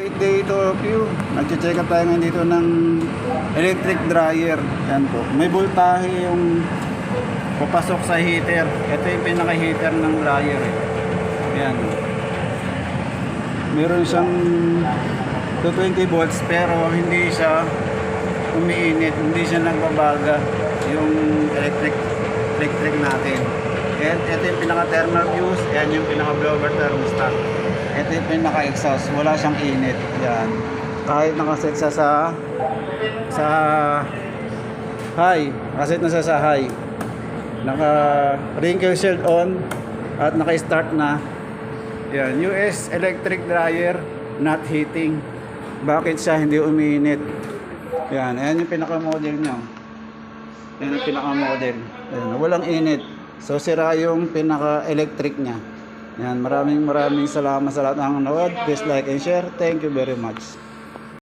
Great day to all of you. Nag-check up tayo ngayon dito ng electric dryer. Yan po. May voltahe yung papasok sa heater. Ito yung pinaka-heater ng dryer. Yan. Meron siyang 220 volts pero hindi siya umiinit. Hindi siya nagbabaga yung electric natin. And ito yung pinaka-thermal fuse. Yan yung pinaka-blower thermostat. Ito yung pinaka-exhaust, wala siyang init. Yan. Kahit nakaset siya sa high, nakaset na siya sa high. Naka wrinkle shield on at naka-start na. Yan, US electric dryer, not heating. Bakit siya hindi umiinit? Yan, ayan yung pinaka-model niya. Yan yung pinaka-model. Yan, walang init. So sira yung pinaka-electric niya. Yan, maraming salamat sa lahat ng nanood. Please like and share. Thank you very much.